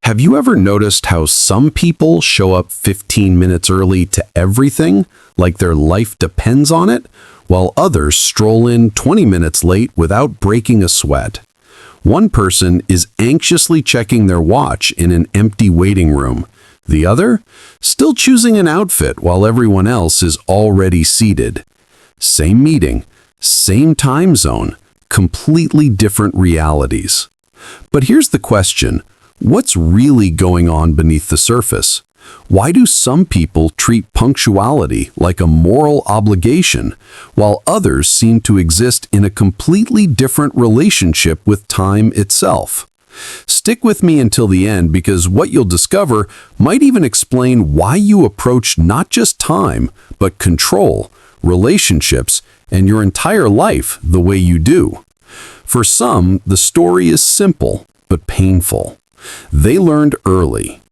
Have you ever noticed how some people show up 15 minutes early to everything, like their life depends on it, while others stroll in 20 minutes late without breaking a sweat? One person is anxiously checking their watch in an empty waiting room. The other, still choosing an outfit while everyone else is already seated. Same meeting, same time zone, completely different realities. But here's the question. What's really going on beneath the surface? Why do some people treat punctuality like a moral obligation, while others seem to exist in a completely different relationship with time itself? Stick with me until the end, because what you'll discover might even explain why you approach not just time, but control, relationships, and your entire life the way you do. For some, the story is simple but painful. They learned early.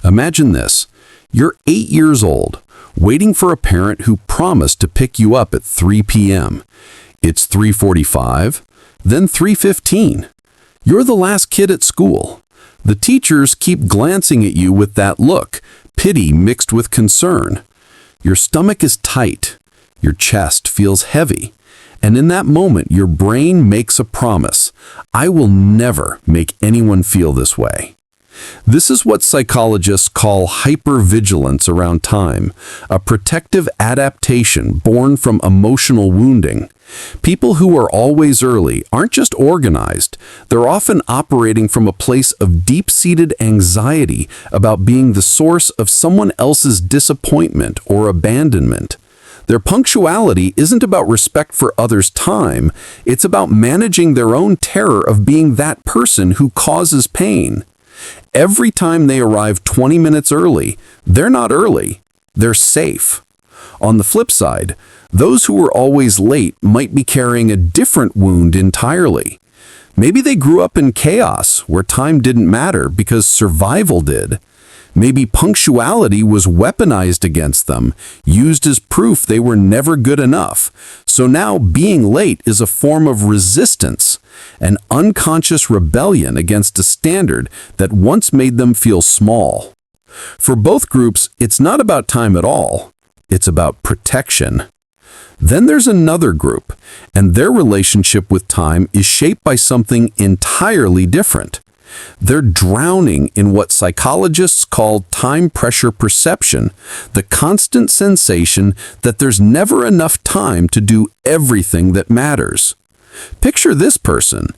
Imagine this. You're 8 years old, waiting for a parent who promised to pick you up at 3 p.m. It's 3:45, then 3:15. You're the last kid at school. The teachers keep glancing at you with that look, pity mixed with concern. Your stomach is tight. Your chest feels heavy. And in that moment, your brain makes a promise. I will never make anyone feel this way. This is what psychologists call hypervigilance around time, a protective adaptation born from emotional wounding. People who are always early aren't just organized, they're often operating from a place of deep-seated anxiety about being the source of someone else's disappointment or abandonment. Their punctuality isn't about respect for others' time, it's about managing their own terror of being that person who causes pain. Every time they arrive 20 minutes early, they're not early, they're safe. On the flip side, those who are always late might be carrying a different wound entirely. Maybe they grew up in chaos where time didn't matter because survival did. Maybe punctuality was weaponized against them, used as proof they were never good enough. So now being late is a form of resistance, an unconscious rebellion against a standard that once made them feel small. For both groups, it's not about time at all. It's about protection. Then there's another group, and their relationship with time is shaped by something entirely different. They're drowning in what psychologists call time pressure perception, the constant sensation that there's never enough time to do everything that matters. Picture this person.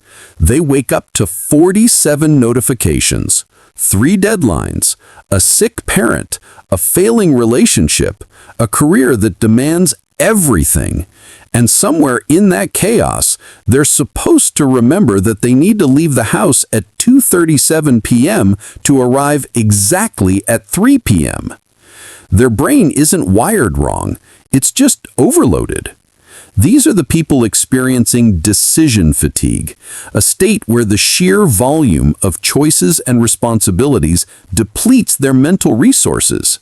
They wake up to 47 notifications, 3 deadlines, a sick parent, a failing relationship, a career that demands everything. And somewhere in that chaos, they're supposed to remember that they need to leave the house at 2:37 p.m. to arrive exactly at 3 p.m. Their brain isn't wired wrong, it's just overloaded. These are the people experiencing decision fatigue, a state where the sheer volume of choices and responsibilities depletes their mental resources.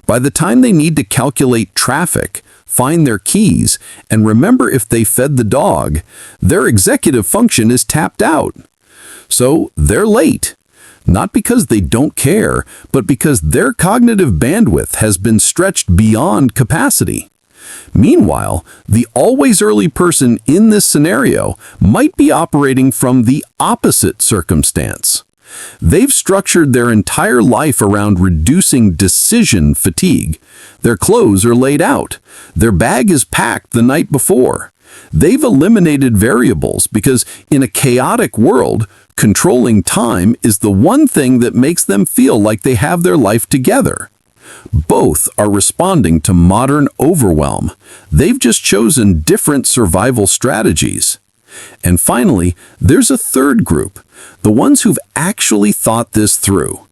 By the time they need to calculate traffic, find their keys, and remember if they fed the dog, their executive function is tapped out. So they're late, not because they don't care, but because their cognitive bandwidth has been stretched beyond capacity. Meanwhile, the always early person in this scenario might be operating from the opposite circumstance. They've structured their entire life around reducing decision fatigue. Their clothes are laid out. Their bag is packed the night before. They've eliminated variables because in a chaotic world, controlling time is the one thing that makes them feel like they have their life together. Both are responding to modern overwhelm. They've just chosen different survival strategies. And finally, there's a third group, the ones who've actually thought this through.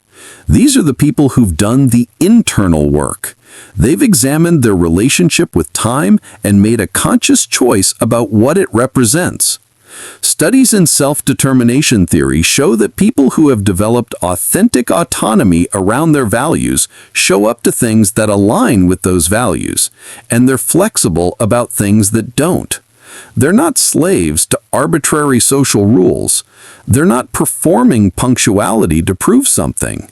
These are the people who've done the internal work. They've examined their relationship with time and made a conscious choice about what it represents. Studies in self-determination theory show that people who have developed authentic autonomy around their values show up to things that align with those values, and they're flexible about things that don't. They're not slaves to arbitrary social rules. They're not performing punctuality to prove something.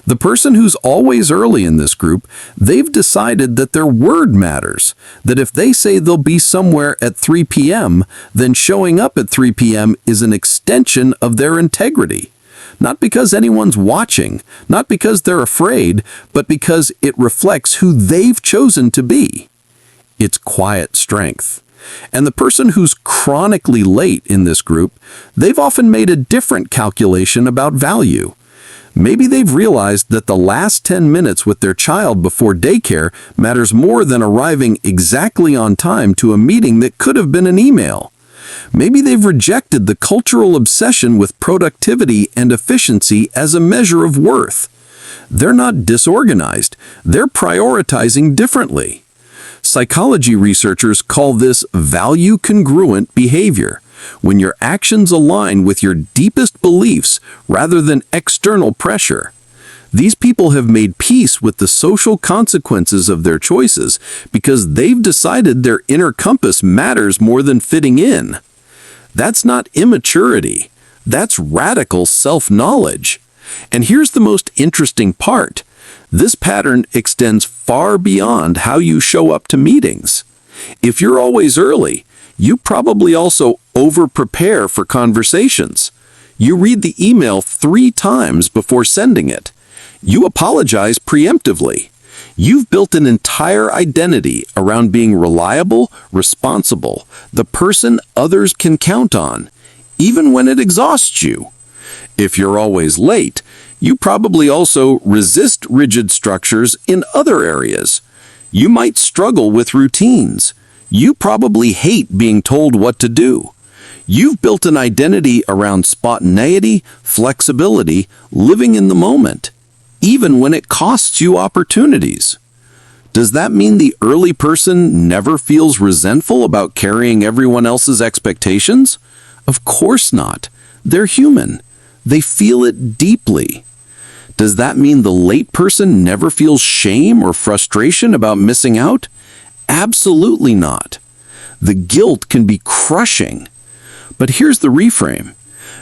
The person who's always early in this group, they've decided that their word matters, that if they say they'll be somewhere at 3 p.m., then showing up at 3 p.m. is an extension of their integrity. Not because anyone's watching, not because they're afraid, but because it reflects who they've chosen to be. It's quiet strength. And the person who's chronically late in this group, they've often made a different calculation about value. Maybe they've realized that the last 10 minutes with their child before daycare matters more than arriving exactly on time to a meeting that could have been an email. Maybe they've rejected the cultural obsession with productivity and efficiency as a measure of worth. They're not disorganized, they're prioritizing differently. Psychology researchers call this value-congruent behavior, when your actions align with your deepest beliefs rather than external pressure. These people have made peace with the social consequences of their choices because they've decided their inner compass matters more than fitting in. That's not immaturity. That's radical self-knowledge. And here's the most interesting part. This pattern extends far beyond how you show up to meetings. If you're always early, you probably also over-prepare for conversations. You read the email 3 times before sending it. You apologize preemptively. You've built an entire identity around being reliable, responsible, the person others can count on, even when it exhausts you. If you're always late, you probably also resist rigid structures in other areas. You might struggle with routines. You probably hate being told what to do. You've built an identity around spontaneity, flexibility, living in the moment, even when it costs you opportunities. Does that mean the early person never feels resentful about carrying everyone else's expectations? Of course not. They're human. They feel it deeply. Does that mean the late person never feels shame or frustration about missing out? Absolutely not. The guilt can be crushing. But here's the reframe.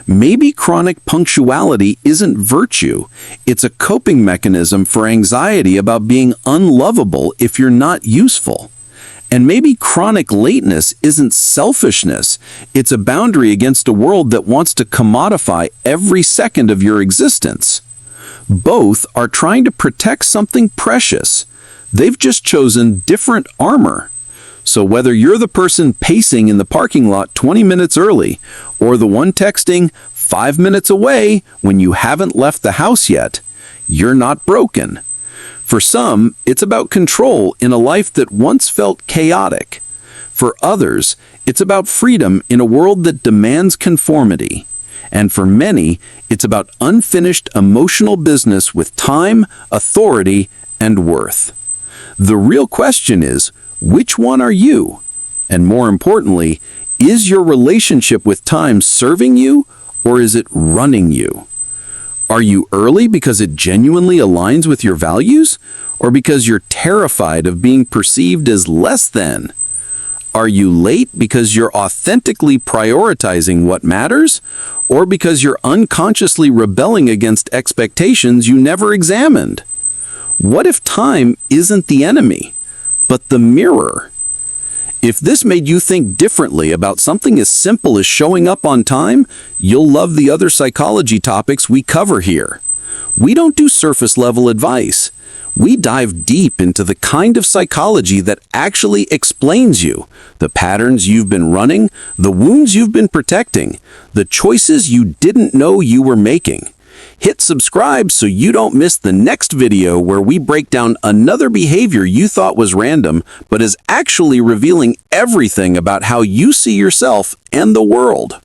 Maybe chronic punctuality isn't virtue. It's a coping mechanism for anxiety about being unlovable if you're not useful. And maybe chronic lateness isn't selfishness. It's a boundary against a world that wants to commodify every second of your existence. Both are trying to protect something precious. They've just chosen different armor. So whether you're the person pacing in the parking lot 20 minutes early, or the one texting 5 minutes away when you haven't left the house yet, you're not broken. For some, it's about control in a life that once felt chaotic. For others, it's about freedom in a world that demands conformity. And for many, it's about unfinished emotional business with time, authority, and worth. The real question is, which one are you? And more importantly, is your relationship with time serving you, or is it running you? Are you early because it genuinely aligns with your values, or because you're terrified of being perceived as less than? Are you late because you're authentically prioritizing what matters, or because you're unconsciously rebelling against expectations you never examined? What if time isn't the enemy, but the mirror? If this made you think differently about something as simple as showing up on time, you'll love the other psychology topics we cover here. We don't do surface-level advice. We dive deep into the kind of psychology that actually explains you, the patterns you've been running, the wounds you've been protecting, the choices you didn't know you were making. Hit subscribe so you don't miss the next video where we break down another behavior you thought was random, but is actually revealing everything about how you see yourself and the world.